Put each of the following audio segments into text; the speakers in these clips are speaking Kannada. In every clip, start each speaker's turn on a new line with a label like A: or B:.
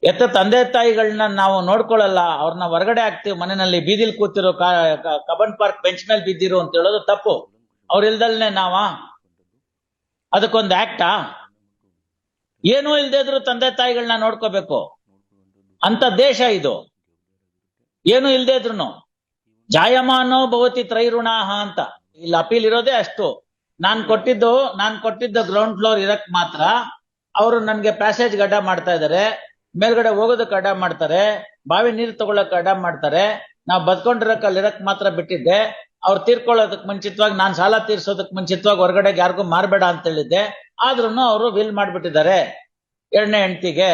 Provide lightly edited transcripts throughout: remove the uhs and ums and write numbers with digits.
A: ಎತ್ತ ತಂದೆ ತಾಯಿಗಳನ್ನ ನಾವು ನೋಡ್ಕೊಳ್ಳಲ್ಲ, ಅವ್ರನ್ನ ಹೊರಗಡೆ ಹಾಕ್ತಿವಿ, ಮನೆಯಲ್ಲಿ ಬೀದಿಲ್ ಕೂತಿರೋ ಕಬನ್ ಪಾರ್ಕ್ ಬೆಂಚ್ ಮೇಲೆ ಬಿದ್ದಿರು ಅಂತ ಹೇಳೋದು ತಪ್ಪು. ಅವ್ರಿಲ್ದಲ್ನೆ ಅದಕ್ಕೊಂದು ಆಕ್ಟಾ? ಏನೂ ಇಲ್ದೇ ಇದ್ರು ತಂದೆ ತಾಯಿಗಳನ್ನ ನೋಡ್ಕೋಬೇಕು ಅಂತ ದೇಶ ಇದು. ಏನು ಇಲ್ದೇ ಇದ್ರು ಜಾಯಮಾನೋ ಭವತಿ ತ್ರೈಋಣಾಹ ಅಂತ ಇಲ್ಲಿ ಅಪೀಲ್ ಇರೋದೇ ಅಷ್ಟು. ನಾನ್ ಕೊಟ್ಟಿದ್ದು ಗ್ರೌಂಡ್ ಫ್ಲೋರ್ ಇರಕ್ ಮಾತ್ರ. ಅವರು ನನ್ಗೆ ಪ್ಯಾಸೇಜ್ ಅಡ್ಡ ಮಾಡ್ತಾ ಇದಾರೆ, ಮೇಲ್ಗಡೆ ಹೋಗೋದಕ್ಕೆ ಅಡ್ಡ ಮಾಡ್ತಾರೆ, ಬಾವಿ ನೀರು ತಗೊಳಕ್ ಅಡ್ಡ ಮಾಡ್ತಾರೆ. ನಾವು ಬದ್ಕೊಂಡಿರಕ್ ಅಲ್ಲಿ ಇರಕ್ ಮಾತ್ರ ಬಿಟ್ಟಿದ್ದೆ. ಅವ್ರು ತೀರ್ಕೊಳ್ಳೋದಕ್ ಮುಂಚಿತವಾಗಿ, ನಾನ್ ಸಾಲ ತೀರ್ಸೋದಕ್ ಮುಂಚಿತವಾಗಿ ಹೊರಗಡೆಗೆ ಯಾರಿಗೂ ಮಾರ್ಬೇಡ ಅಂತ ಹೇಳಿದ್ದೆ. ಆದ್ರೂ ಅವರು ವಿಲ್ ಮಾಡ್ಬಿಟ್ಟಿದ್ದಾರೆ ಎರಡನೇ ಹೆಂಡತಿಗೆ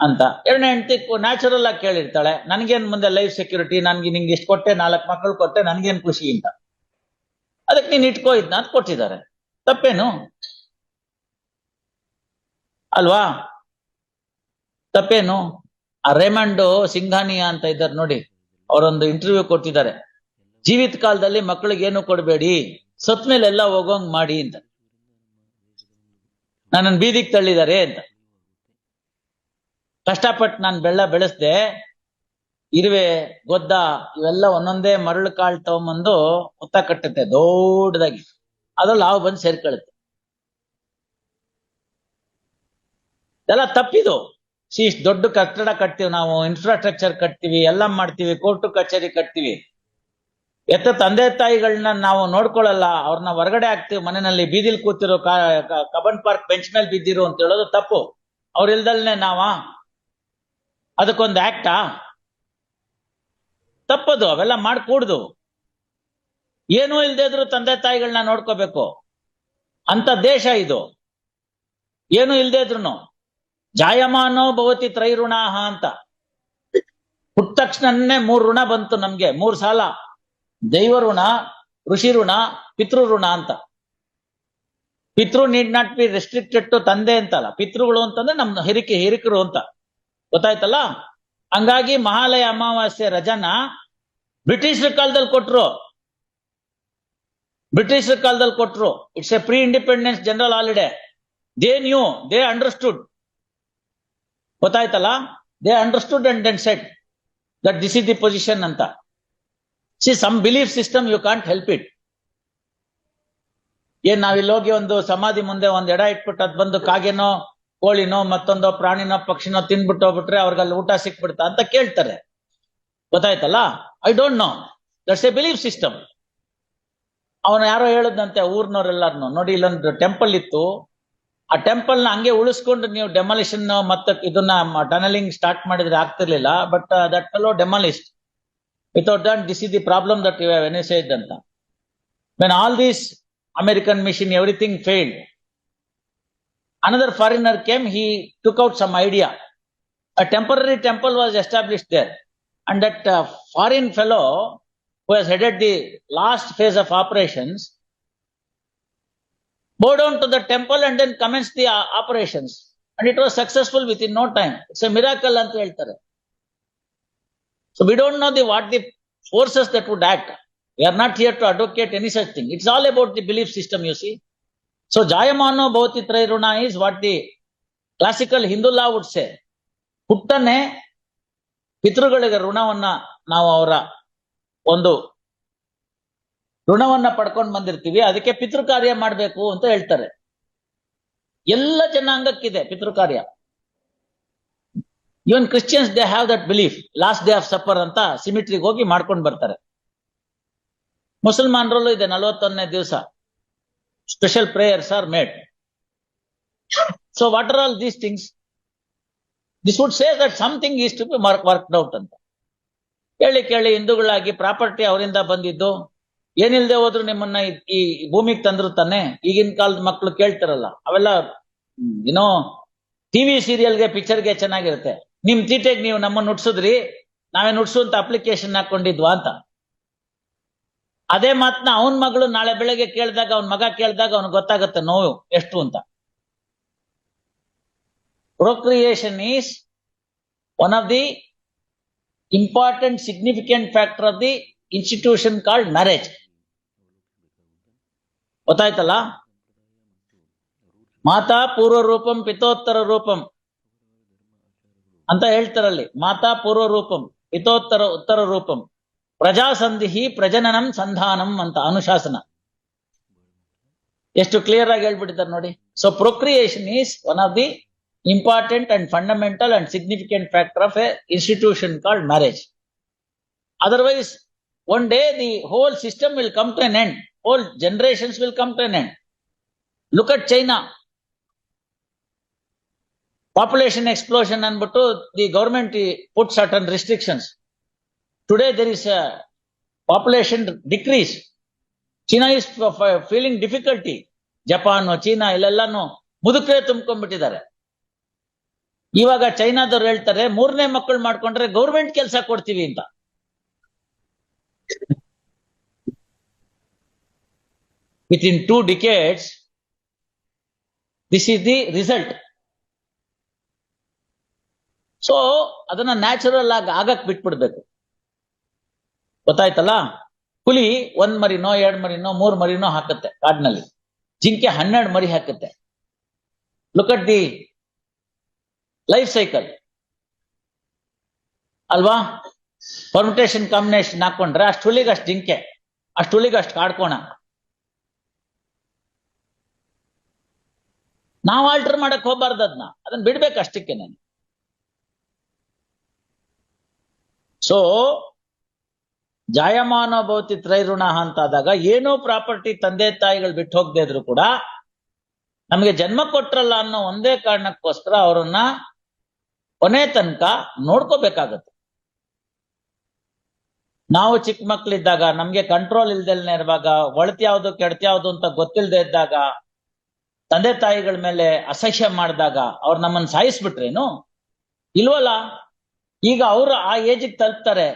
A: ಅಂತ. ಎರಡನೇ ಹೆಂಡತಿ ನ್ಯಾಚುರಲ್ ಆಗಿ ಕೇಳಿರ್ತಾಳೆ, ನನ್ಗೇನ್ ಮುಂದೆ ಲೈಫ್ ಸೆಕ್ಯೂರಿಟಿ, ನಿಂಗೆ ಇಷ್ಟು ಕೊಟ್ಟೆ, 4 ಮಕ್ಕಳು ಕೊಟ್ಟೆ, ನನ್ಗೇನ್ ಖುಷಿ ಅಂತ. ಅದಕ್ಕೆ ನೀನ್ ಇಟ್ಕೋ ಇದನ್ನ ಅಂತ ಕೊಟ್ಟಿದ್ದಾರೆ. ತಪ್ಪೇನು ಅಲ್ವಾ? ತಪ್ಪೇನು? ಆ ರೇಮಂಡ್ ಸಿಂಘಾನಿಯಾ ಅಂತ ಇದ್ದಾರೆ ನೋಡಿ, ಅವರೊಂದು ಇಂಟರ್ವ್ಯೂ ಕೊಟ್ಟಿದ್ದಾರೆ. ಜೀವಿತ ಕಾಲದಲ್ಲಿ ಮಕ್ಕಳಿಗೆ ಏನು ಕೊಡಬೇಡಿ, ಸತ್ ಮೇಲೆ ಎಲ್ಲ ಹೋಗೋಂಗ್ ಮಾಡಿ ಅಂತ. ನನ್ನನ್ನು ಬೀದಿಗೆ ತಳ್ಳಿದ್ದಾರೆ ಅಂತ. ಕಷ್ಟಪಟ್ಟು ನಾನು ಬೆಳೆಸ್ದೆ, ಇರುವೆ, ಗೊದ್ದ ಇವೆಲ್ಲ ಒಂದೊಂದೇ ಮರಳು ಕಾಳು ತಗೊಂಬಂದು ಹುತ್ತ ಕಟ್ಟುತ್ತೆ ದೊಡ್ಡದಾಗಿ, ಅದ್ರಲ್ಲಿ ಹಾವು ಬಂದು ಸೇರ್ಕೊಳ್ಳುತ್ತೆ. ಇದೆಲ್ಲ ತಪ್ಪಿದು. ದೊಡ್ಡ ಕಟ್ಟಡ ಕಟ್ತೀವಿ ನಾವು, ಇನ್ಫ್ರಾಸ್ಟ್ರಕ್ಚರ್ ಕಟ್ತೀವಿ, ಎಲ್ಲ ಮಾಡ್ತೀವಿ, ಕೋರ್ಟು ಕಚೇರಿ ಕಟ್ತೀವಿ. ಎತ್ತ ತಂದೆ ತಾಯಿಗಳನ್ನ ನಾವು ನೋಡ್ಕೊಳ್ಳಲ್ಲ, ಅವ್ರನ್ನ ಹೊರಗಡೆ ಹಾಕ್ತಿವಿ, ಮನೆಯಲ್ಲಿ ಬೀದಿಲ್ ಕೂತಿರೋ ಕಬನ್ ಪಾರ್ಕ್ ಬೆಂಚ್ ಮೇಲೆ ಬಿದ್ದಿರು ಅಂತ ಹೇಳೋದು ತಪ್ಪು. ಅವ್ರಿಲ್ದಲ್ನೆ ಅದಕ್ಕೊಂದು ಆಕ್ಟಾ? ತಪ್ಪದು. ಅವೆಲ್ಲ ಮಾಡ್ಕೂಡ್ದು. ಏನೂ ಇಲ್ದೇ ಇದ್ರು ತಂದೆ ತಾಯಿಗಳನ್ನ ನೋಡ್ಕೋಬೇಕು ಅಂತ ದೇಶ ಇದು. ಏನು ಇಲ್ದೇ ಇದ್ರು ಜಾಯಮಾನೋ ಭವತಿ ತ್ರೈಋಣಾಹ ಅಂತ. ಹುಟ್ಟ ತಕ್ಷಣನೇ 3 ಋಣ ಬಂತು ನಮ್ಗೆ, 3 ಸಾಲ: ದೈವ ಋಣ, ಋಷಿ ಋಣ, ಪಿತೃ ಋಣ ಅಂತ. ಪಿತೃ need not be restricted to ತಂದೆ ಅಂತಲ್ಲ, ಪಿತೃಗಳು ಅಂತಂದ್ರೆ ನಮ್ ಹಿರಿಕರು ಅಂತ. ಗೊತ್ತಾಯ್ತಲ್ಲ? ಹಂಗಾಗಿ ಮಹಾಲಯ ಅಮಾವಾಸ್ಯೆ ರಜನ ಬ್ರಿಟಿಷರ ಕಾಲದಲ್ಲಿ ಕೊಟ್ರು. It's a pre independence general holiday. They understood. ಗೊತ್ತಾಯ್ತಲ್ಲ? They understood and then said that this is the position ಅಂತ. Some belief system you can't help it. ಏನ್ ನಾವಿಲ್ಲಿ ಹೋಗಿ ಒಂದು ಸಮಾಧಿ ಮುಂದೆ ಒಂದ್ ಎಡ ಇಟ್ಬಿಟ್ಟು ಅದ್ ಬಂದು ಕಾಗೆನೋ ಕೋಳಿನೋ ಮತ್ತೊಂದೋ ಪ್ರಾಣಿನೋ ಪಕ್ಷಿನೋ ತಿನ್ಬಿಟ್ಟು ಹೋಗ್ಬಿಟ್ರೆ ಅವ್ರಿಗಲ್ಲಿ ಊಟ ಸಿಕ್ಬಿಡ್ತಾ ಅಂತ ಕೇಳ್ತಾರೆ. ಗೊತ್ತಾಯ್ತಲ್ಲ? I don't know, that's A belief system. ಅವನು ಯಾರೋ ಹೇಳದಂತೆ ಊರ್ನವ್ರೆಲ್ಲಾರ್ನು, ನೋಡಿ ಇಲ್ಲೊಂದು ಟೆಂಪಲ್ ಇತ್ತು, ಆ ಟೆಂಪಲ್ ನ ಹಂಗೆ ಉಳಿಸ್ಕೊಂಡು ನೀವು ಡೆಮಾಲಿಷನ್ ಮತ್ತೆ ಇದನ್ನ ಟನಲಿಂಗ್ ಸ್ಟಾರ್ಟ್ ಮಾಡಿದ್ರೆ ಆಗ್ತಿರ್ಲಿಲ್ಲ. But that fellow demolished. Without that this is the problem that you have any side ಅಂತ. When all these American mission, everything failed. Another foreigner came, he took out some idea. A temporary temple was established there. And that foreign fellow who has headed the last phase of operations bowed down to the temple and then commenced the operations. And it was successful within no time. It's a miracle anta heltare. So we don't know what the forces that would act. We are not here to advocate any such thing. It's all about the belief system, you see. So Jayamano Bhavati Trairuna is what the classical Hindu law would say. ಹುಟ್ಟನೆ ಪಿತೃಗಳಿಗೆ ಋಣವನ್ನ ನಾವು ಅವರ ಒಂದು ಋಣವನ್ನ ಪಡ್ಕೊಂಡು ಬಂದಿರ್ತೀವಿ, ಅದಕ್ಕೆ ಪಿತೃ ಕಾರ್ಯ ಮಾಡ್ಬೇಕು ಅಂತ ಹೇಳ್ತಾರೆ. ಎಲ್ಲ ಜನಾಂಗಕ್ಕಿದೆ ಪಿತೃ ಕಾರ್ಯ. Even Christians they have that belief. Last day of supper ಅಂತ ಸಿಮಿಟ್ರಿಗೆ ಹೋಗಿ ಮಾಡ್ಕೊಂಡು ಬರ್ತಾರೆ. ಮುಸಲ್ಮಾನರಲ್ಲೂ ಇದೆ, 41ನೇ ದಿವಸ special prayers are made. So what are all these things? This would say that something is to be worked out ಅಂತ. ಕೇಳಿ ಹಿಂದೂಗಳಾಗಿ ಪ್ರಾಪರ್ಟಿ ಅವರಿಂದ ಬಂದಿದ್ದು, ಏನಿಲ್ದೆ ಹೋದ್ರು ನಿಮ್ಮನ್ನ ಈ ಭೂಮಿಗೆ ತಂದ್ರು ತಾನೆ. ಈಗಿನ ಕಾಲದ ಮಕ್ಕಳು ಕೇಳ್ತಾರಲ್ಲ, ಅವೆಲ್ಲ ಏನೋ ಟಿವಿ ಸೀರಿಯಲ್ಗೆ ಪಿಕ್ಚರ್ಗೆ ಚೆನ್ನಾಗಿರುತ್ತೆ. ನಿಮ್ ತೀಟೆಗೆ ನೀವು ನಮ್ಮನ್ನ ನುಡ್ಸುದ್ರಿ, ನಾವೇ ನುಡ್ಸುವಂತ ಅಪ್ಲಿಕೇಶನ್ ಹಾಕೊಂಡಿದ್ವಾ ಅಂತ. ಅದೇ ಮಾತನ್ನ ಅವನ್ ಮಗಳು ನಾಳೆ ಬೆಳಗ್ಗೆ ಕೇಳಿದಾಗ, ಅವನ್ ಮಗ ಕೇಳಿದಾಗ ಅವ್ನಿಗೆ ಗೊತ್ತಾಗುತ್ತೆ ನೋವು ಎಷ್ಟು ಅಂತ. Procreation is one of the important significant factor of the institution called marriage. ಗೊತ್ತಾಯ್ತಲ್ಲ? ಮಾತಾ ಪೂರ್ವ ರೂಪಂ ಪಿತೋತ್ತರ ರೂಪಂ. ಅಂತ ಹೇಳ್ತಾರಲ್ಲಿ. ಮಾತಾ ಪೂರ್ವ ರೂಪಂ ಹಿತೋತ್ತರ ಉತ್ತರ ರೂಪಂ ಪ್ರಜಾಸಂಧಿ ಪ್ರಜನನಂ ಸಂಧಾನಂ ಅಂತ ಅನುಶಾಸನ. ಎಷ್ಟು ಕ್ಲಿಯರ್ ಆಗಿ ಹೇಳ್ಬಿಟ್ಟಿದ್ದಾರೆ ನೋಡಿ. So procreation is one of the important and fundamental and significant factor of a institution called marriage. Otherwise, one day the whole system will come to an end. Whole generations will come to an end. Look at China. Population explosion and the government put certain restrictions. Today there is a population decrease. China is feeling difficulty. Japan, China, ಇಲ್ಲೆಲ್ಲಾನು ಮುದುಕರೇ ತುಂಬಿಕೊಂಡ್ಬಿಟ್ಟಿದ್ದಾರೆ. ಇವಾಗ ಚೈನಾದವ್ರು ಹೇಳ್ತಾರೆ 3ನೇ ಮಕ್ಕಳು ಮಾಡ್ಕೊಂಡ್ರೆ ಗೌರ್ಮೆಂಟ್ ಕೆಲಸ ಕೊಡ್ತೀವಿ ಅಂತ. Within 2 decades, this is the result. So, ಅದನ್ನ ನ್ಯಾಚುರಲ್ ಆಗಿ ಆಗಕ್ ಬಿಟ್ಬಿಡ್ಬೇಕು. ಗೊತ್ತಾಯ್ತಲ್ಲ? ಹುಲಿ 1 ಮರಿನೋ 2 ಮರಿನೋ 3 ಮರಿನೋ ಹಾಕುತ್ತೆ ಕಾಡಿನಲ್ಲಿ. ಜಿಂಕೆ 12 ಮರಿ ಹಾಕುತ್ತೆ. Look at the life cycle ಅಲ್ವಾ? ಪರ್ಮಿಟೇಷನ್ ಕಾಂಬಿನೇಷನ್ ಹಾಕೊಂಡ್ರೆ ಅಷ್ಟು ಹುಲಿಗೆ ಅಷ್ಟು ಜಿಂಕೆ, ಅಷ್ಟು ಹುಲಿಗೆ ಅಷ್ಟು ಕಾಡ್ಕೋಣ. ನಾವು ಆಲ್ಟರ್ ಮಾಡಕ್ ಹೋಗ್ಬಾರ್ದು, ಅದನ್ನ ಬಿಡ್ಬೇಕು ಅಷ್ಟಕ್ಕೆ ನಾನು. ಸೊ ಜಾಯಮಾನೋ ಭವತಿ ತ್ರೈಋಣ ಅಂತಾದಾಗ ಏನೋ ಪ್ರಾಪರ್ಟಿ ತಂದೆ ತಾಯಿಗಳು ಬಿಟ್ಟು ಹೋಗದೆ ಇದ್ರು ಕೂಡ ನಮಗೆ ಜನ್ಮ ಕೊಟ್ರಲ್ಲ ಅನ್ನೋ ಒಂದೇ ಕಾರಣಕ್ಕೋಸ್ಕರ ಅವರನ್ನ ಕೊನೆ ತನಕ ನೋಡ್ಕೋಬೇಕಾಗತ್ತೆ. ನಾವು ಚಿಕ್ಕ ಮಕ್ಳಿದ್ದಾಗ ನಮ್ಗೆ ಕಂಟ್ರೋಲ್ ಇಲ್ದೆಲ್ನೇ ಇರುವಾಗ, ಒಳತಿ ಯಾವ್ದು ಕೆಡ್ತಿ ಯಾವ್ದು ಅಂತ ಗೊತ್ತಿಲ್ಲದೆ ಇದ್ದಾಗ, ತಂದೆ ತಾಯಿಗಳ ಮೇಲೆ ಅಸಹ್ಯ ಮಾಡಿದಾಗ ಅವ್ರು ನಮ್ಮನ್ನ ಸಾಯಿಸ್ಬಿಟ್ರೇನು? ಇಲ್ವಲ್ಲ. ಈಗ ಅವರು ಆ ಏಜಿಗೆ ತಲುಪ್ತಾರೆ,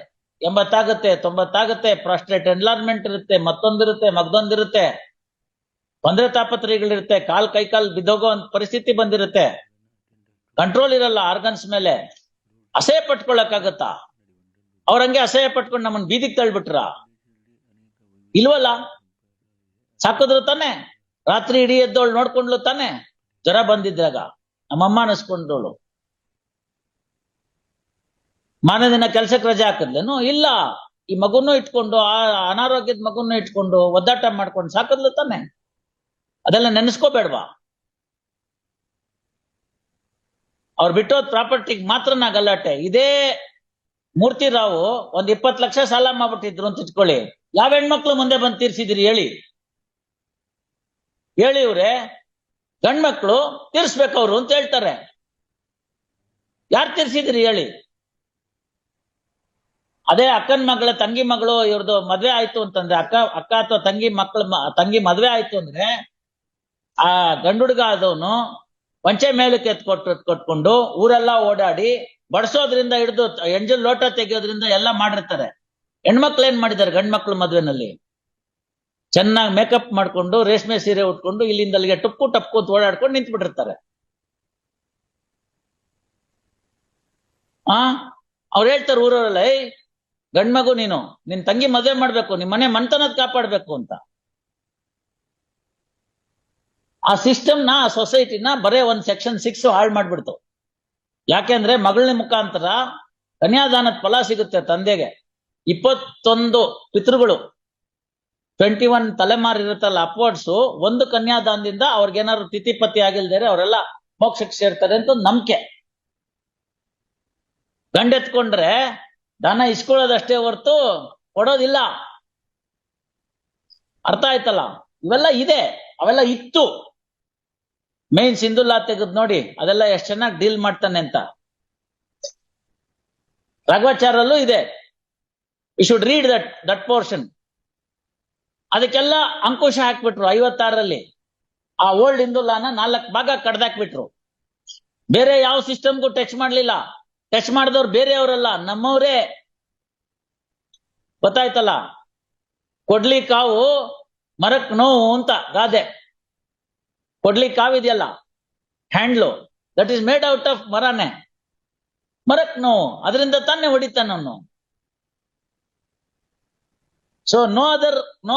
A: 80 ಆಗುತ್ತೆ, 90 ಆಗುತ್ತೆ, ಪ್ರಾಸ್ಟ್ರೇಟ್ ಎನ್ಲಾರ್ಮೆಂಟ್ ಇರುತ್ತೆ, ಮತ್ತೊಂದಿರುತ್ತೆ, ಮಗದೊಂದಿರುತ್ತೆ, ತೊಂದರೆ ತಾಪತ್ರಯಗಳಿರುತ್ತೆ, ಕೈಕಾಲ್ ಬಿದ್ದೋಗೋ ಪರಿಸ್ಥಿತಿ ಬಂದಿರುತ್ತೆ, ಕಂಟ್ರೋಲ್ ಇರಲ್ಲ ಆರ್ಗನ್ಸ್ ಮೇಲೆ. ಅಸಹ್ಯ ಪಟ್ಕೊಳಕ್ಕಾಗತ್ತಾ? ಅವ್ರಂಗೆ ಅಸಹ್ಯ ಪಟ್ಕೊಂಡು ನಮ್ಮನ್ನ ಬೀದಿಗೆ ತಳ್ಬಿಟ್ರ? ಇಲ್ವಲ್ಲ. ಸಾಕಿದ್ರು ತಾನೆ, ರಾತ್ರಿ ಇಡೀ ಎದ್ದೋಳು ನೋಡ್ಕೊಂಡ್ಲು ತಾನೆ, ಜ್ವರ ಬಂದಿದ್ದಾಗ ನಮ್ಮಮ್ಮ ಅನಿಸ್ಕೊಂಡೋಳು. ಮಾರನೇ ದಿನ ಕೆಲ್ಸಕ್ಕೆ ರಜೆ ಹಾಕಿದ್ಲೇನು? ಇಲ್ಲ. ಈ ಮಗುನ್ನು ಇಟ್ಕೊಂಡು, ಆ ಅನಾರೋಗ್ಯದ ಮಗುನ್ನು ಇಟ್ಕೊಂಡು ಒದ್ದಾಟ ಮಾಡ್ಕೊಂಡು ಸಾಕಿದ್ಲು ತಾನೆ. ಅದೆಲ್ಲ ನೆನೆಸ್ಕೋಬೇಡ್ವಾ? ಅವ್ರು ಬಿಟ್ಟೋದ್ ಪ್ರಾಪರ್ಟಿಗೆ ಮಾತ್ರ ನಾ ಗಲಾಟೆ. ಇದೇ ಮೂರ್ತಿ ರಾವು 20 ಲಕ್ಷ ಸಾಲ ಮಾಡ್ಬಿಟ್ಟಿದ್ರು ಅಂತ ಇಟ್ಕೊಳ್ಳಿ. ಯಾವ ಹೆಣ್ಮಕ್ಳು ಮುಂದೆ ಬಂದು ತೀರ್ಸಿದಿರಿ ಹೇಳಿ? ಹೇಳಿ ಇವ್ರೆ, ಗಂಡ್ಮಕ್ಳು ತೀರ್ಸ್ಬೇಕವ್ರು ಅಂತ ಹೇಳ್ತಾರೆ. ಯಾರು ತೀರ್ಸಿದಿರಿ ಹೇಳಿ? ಅದೇ ಅಕ್ಕನ ಮಗಳ ತಂಗಿ ಮಗಳು ಇವ್ರದ್ದು ಮದ್ವೆ ಆಯ್ತು ಅಂತಂದ್ರೆ, ಅಕ್ಕ ಅಥವಾ ತಂಗಿ ಮದ್ವೆ ಆಯ್ತು ಅಂದ್ರೆ ಆ ಗಂಡುಡ್ಗ ಆದವನು ವಂಚೆ ಮೇಲಕ್ಕೆ ಕೊಟ್ಕೊಂಡು ಊರೆಲ್ಲ ಓಡಾಡಿ ಬಡಿಸೋದ್ರಿಂದ ಹಿಡಿದು ಎಂಜಲ್ ಲೋಟ ತೆಗೆಯೋದ್ರಿಂದ ಎಲ್ಲ ಮಾಡಿರ್ತಾರೆ. ಹೆಣ್ಮಕ್ಳು ಏನ್ ಮಾಡಿದ್ದಾರೆ? ಗಂಡ್ಮಕ್ಳು ಮದ್ವೆನಲ್ಲಿ ಚೆನ್ನಾಗಿ ಮೇಕಪ್ ಮಾಡ್ಕೊಂಡು, ರೇಷ್ಮೆ ಸೀರೆ ಉಟ್ಕೊಂಡು, ಇಲ್ಲಿಂದ ಅಲ್ಲಿಗೆ ಟಪ್ಕು ಅಂತ ಓಡಾಡ್ಕೊಂಡು ನಿಂತು ಬಿಟ್ಟಿರ್ತಾರೆ. ಅವ್ರು ಹೇಳ್ತಾರೆ ಊರವರೆಲ್ಲ, ಗಂಡ್ಮಗು ನೀನು ನಿನ್ ತಂಗಿ ಮದ್ವೆ ಮಾಡ್ಬೇಕು, ನಿಮ್ ಮನೆ ಮನ್ತನದ ಕಾಪಾಡ್ಬೇಕು ಅಂತ. ಆ ಸಿಸ್ಟಮ್ನ, ಆ ಸೊಸೈಟಿನ ಬರೇ ಒಂದು ಸೆಕ್ಷನ್ 6 ಹಾಳು ಮಾಡ್ಬಿಡ್ತು. ಯಾಕೆಂದ್ರೆ ಮಗಳ ಮುಖಾಂತರ ಕನ್ಯಾದಾನದ ಫಲ ಸಿಗುತ್ತೆ ತಂದೆಗೆ. 21 ಪಿತೃಗಳು, 21 ತಲೆಮಾರು ಇರುತ್ತಲ್ಲ ಅಪ್ವರ್ಡ್ಸ್, ಒಂದು ಕನ್ಯಾದಾನದಿಂದ ಅವ್ರಿಗೇನಾದ್ರು ತಿಥಿಪತಿ ಆಗಿಲ್ದೇರೆ ಅವರೆಲ್ಲ ಮೋಕ್ಷಕ್ಕೆ ಸೇರ್ತಾರೆ ಅಂತ ನಂಬಿಕೆ. ಗಂಡೆತ್ಕೊಂಡ್ರೆ ದಾನ ಇಸ್ಕೊಳ್ಳೋದಷ್ಟೇ ಹೊರ್ತು ಕೊಡೋದಿಲ್ಲ. ಅರ್ಥ ಆಯ್ತಲ್ಲ? ಇವೆಲ್ಲ ಇದೆ, ಅವೆಲ್ಲ ಇತ್ತು. ಮೇನ್ ಸಿಂಧುಲ್ಲಾ ತೆಗೆದ್ ನೋಡಿ, ಅದೆಲ್ಲ ಎಷ್ಟು ಚೆನ್ನಾಗಿ ಡೀಲ್ ಮಾಡ್ತಾನೆ ಅಂತ. ರಾಘವಾಚಾರ್ಯಲ್ಲೂ ಇದೆ. You should read that portion. ಅದಕ್ಕೆಲ್ಲ ಅಂಕುಶ ಹಾಕ್ಬಿಟ್ರು 56ರಲ್ಲಿ. ಆ ಓಲ್ಡ್ ಹಿಂದುಲಾನ 4 ಭಾಗ ಕಡ್ದಾಕ್ಬಿಟ್ರು. ಬೇರೆ ಯಾವ ಸಿಸ್ಟಮ್ಗೂ ಟಚ್ ಮಾಡ್ಲಿಲ್ಲ. ಟಚ್ ಮಾಡಿದವ್ರು ಬೇರೆಯವರಲ್ಲ, ನಮ್ಮವ್ರೇ. ಗೊತ್ತಾಯ್ತಲ್ಲ? ಕೊಡ್ಲಿ ಕಾವು ಮರಕ್ ನೋವು ಅಂತ ಗಾದೆ. ಕೊಡ್ಲಿ ಕಾವಿದೆಯಲ್ಲ, handle, that is made out of ಮರನೇ. ಮರಕ್ ನೋವು, ಅದರಿಂದ ತಾನೇ ಹೊಡಿತಾನವನು. So no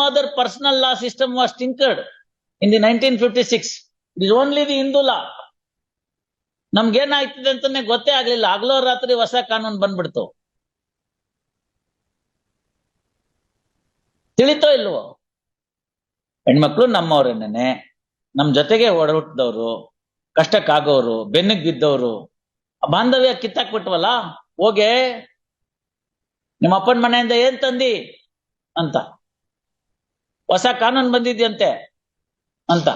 A: other personal law system was tinkered in the 1956. It is only the Hindu law. ನಮ್ಗೇನಾಗ್ತಿದೆ ಅಂತಾನೆ ಗೊತ್ತೇ ಆಗ್ಲಿಲ್ಲ. ಆಗ್ಲೋ ರಾತ್ರಿ ಹೊಸ ಕಾನೂನು ಬಂದ್ಬಿಡ್ತು. ತಿಳಿತೋ ಇಲ್ವೋ? ಹೆಣ್ಮಕ್ಳು ನಮ್ಮವ್ರೇನೇನೆ, ನಮ್ ಜೊತೆಗೆ ಒಡಹುಟ್ಟಿದವ್ರು, ಕಷ್ಟಕ್ಕಾಗೋರು, ಬೆನ್ನಿಗೆ ಬಿದ್ದವ್ರು. ಬಾಂಧವ್ಯ ಕಿತ್ತಾಕ್ಬಿಟ್ವಲ್ಲ. ಹೋಗೆ ನಿಮ್ಮ ಅಪ್ಪನ ಮನೆಯಿಂದ ಏನ್ ತಂದಿ ಅಂತ, ಹೊಸ ಕಾನೂನು ಬಂದಿದ್ಯಂತೆ ಅಂತ,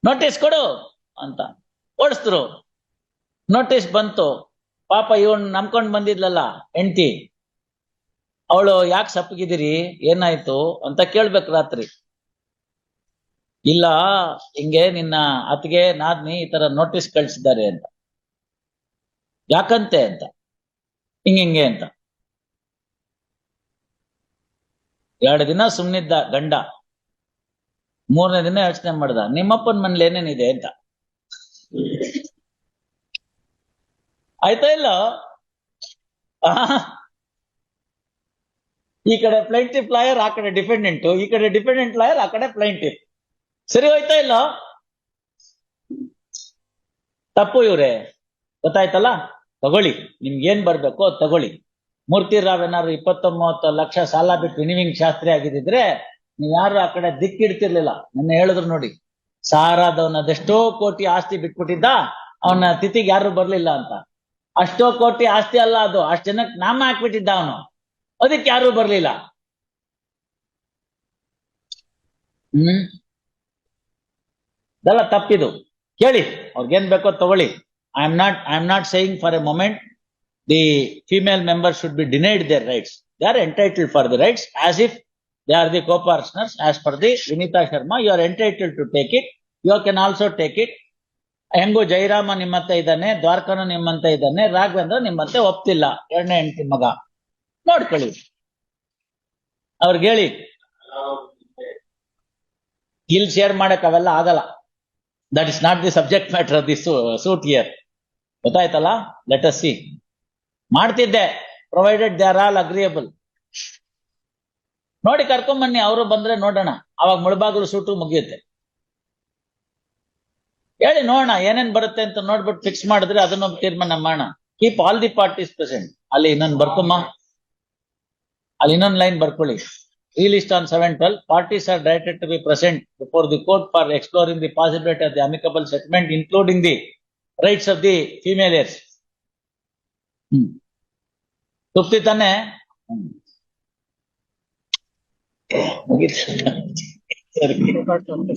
A: ನೋಟಿಸ್ ಕೊಡು ಅಂತ ಓಡಿಸಿದ್ರು. ನೋಟಿಸ್ ಬಂತು. ಪಾಪ ಇವನ್ ನಂಬ್ಕೊಂಡ್ ಬಂದಿದ್ಲಲ್ಲ ಹೆಂಡತಿ, ಅವಳು ಯಾಕೆ ಸಪ್ಪಗಿದ್ದೀರಿ, ಏನಾಯ್ತು ಅಂತ ಕೇಳ್ಬೇಕು ರಾತ್ರಿ. ಇಲ್ಲ, ಹಿಂಗೆ ನಿನ್ನ ಅತ್ತಿಗೆ ನಾದ್ನಿ ಈ ತರ ನೋಟಿಸ್ ಕಳ್ಸಿದ್ದಾರೆ ಅಂತ. ಯಾಕಂತೆ ಅಂತ, ಹಿಂಗೆ ಅಂತ. 2 ದಿನ ಸುಮ್ನಿದ್ದ ಗಂಡ. 3ನೇ ದಿನ ಯೋಚನೆ ಮಾಡ್ದ, ನಿಮ್ಮಪ್ಪನ ಮನೇಲಿ ಏನೇನಿದೆ ಅಂತ. ಆಯ್ತಾ ಇಲ್ಲ? ಈ ಕಡೆ ಪ್ಲೈಂಟಿಫ್ ಲಾಯರ್, ಆ ಕಡೆ ಡಿಫೆಂಡೆಂಟ್, ಈ ಕಡೆ ಡಿಫೆಂಡೆಂಟ್ ಲಾಯರ್, ಆ ಕಡೆ ಪ್ಲೈಂಟಿಫ್. ಸರಿ ಹೋಯ್ತಾ ಇಲ್ಲ? ತಪ್ಪು ಇವ್ರೆ, ಗೊತ್ತಾಯ್ತಲ್ಲ? ತಗೊಳ್ಳಿ, ನಿಮ್ಗೆ ಏನ್ ಬರ್ಬೇಕೋ ತಗೊಳ್ಳಿ. ಮೂರ್ತಿ ರಾವ್ ಏನಾದ್ರು 20-30 ಲಕ್ಷ ಸಾಲ ಬಿಟ್ಟು ರಿನಿವಿಂಗ್ ಶಾಸ್ತ್ರಿ ಆಗಿದ್ರೆ ನೀವ್ ಯಾರು ಆ ಕಡೆ ದಿಕ್ಕಿಡ್ತಿರ್ಲಿಲ್ಲ. ನನ್ನ ಹೇಳಿದ್ರು ನೋಡಿ, ಸಾರಾದವನ ಅದೆಷ್ಟೋ ಕೋಟಿ ಆಸ್ತಿ ಬಿಟ್ಬಿಟ್ಟಿದ್ದ, ಅವನ ತಿಥಿಗೆ ಯಾರು ಬರ್ಲಿಲ್ಲ ಅಂತ. ಅಷ್ಟೋ ಕೋಟಿ ಆಸ್ತಿ ಅಲ್ಲ ಅದು, ಅಷ್ಟ್ ಜನಕ್ಕೆ ನಾಮ ಹಾಕ್ಬಿಟ್ಟಿದ್ದ ಅವನು, ಅದಕ್ಕೆ ಯಾರು ಬರ್ಲಿಲ್ಲ. ಇದೆಲ್ಲ ತಪ್ಪಿದು. ಕೇಳಿ, ಅವ್ರಿಗೇನ್ ಬೇಕೋ ತಗೊಳ್ಳಿ. I am not saying for A moment the female members should be denied their rights. They are entitled for the rights as if they are the co-partners. As per the Vinita Sharma, you are entitled to take it. You can also take it. ಹೆಂಗೋ ಜೈರಾಮ ನಿಮ್ಮಂತೆ ಇದ್ದಾನೆ, ದ್ವಾರಕನು ನಿಮ್ಮಂತೆ ಇದ್ದಾನೆ, ರಾಘವೇಂದ್ರ ನಿಮ್ಮಂತೆ ಒಪ್ತಿಲ್ಲ, 2ನೇ ಹೆಂಡತಿ ಮಗ. ನೋಡ್ಕೊಳ್ಳಿ, ಅವ್ರಿಗೆ ಹೇಳಿ. ಇಲ್ಲಿ ಶೇರ್ ಮಾಡಕ್ ಅವೆಲ್ಲ ಆಗಲ್ಲ. That is not the subject matter of the suit here. ಗೊತ್ತಾಯ್ತಲ್ಲ? Let us see. ಮಾಡ್ತಿದ್ದೆ, provided they are all agreeable. ನೋಡಿ ಕರ್ಕೊಂಬನ್ನಿ, ಅವರು ಬಂದ್ರೆ ನೋಡೋಣ. ಅವಾಗ ಮುಳಬಾಗಿಲು ಸೂಟು ಮುಗಿಯುತ್ತೆ. ಹೇಳಿ ನೋಡೋಣ ಏನೇನ್ ಬರುತ್ತೆ ಅಂತ ನೋಡ್ಬಿಟ್ಟು ಫಿಕ್ಸ್ ಮಾಡಿದ್ರೆ ಅದನ್ನೊಂದು ತೀರ್ಮಾನ ಮಾಡೋಣ. Keep all the parties present. ಅಲ್ಲಿ ಇನ್ನೊಂದು ಬರ್ಕೊಮ್ಮ, ಅಲ್ಲಿ ಇನ್ನೊಂದು ಲೈನ್ ಬರ್ಕೊಳ್ಳಿ. Relist on 7/12, parties are directed to be present before the court for exploring the possibility of the amicable settlement, including the rights of the female heirs. ತೃಪ್ತಿ ತಾನೆ?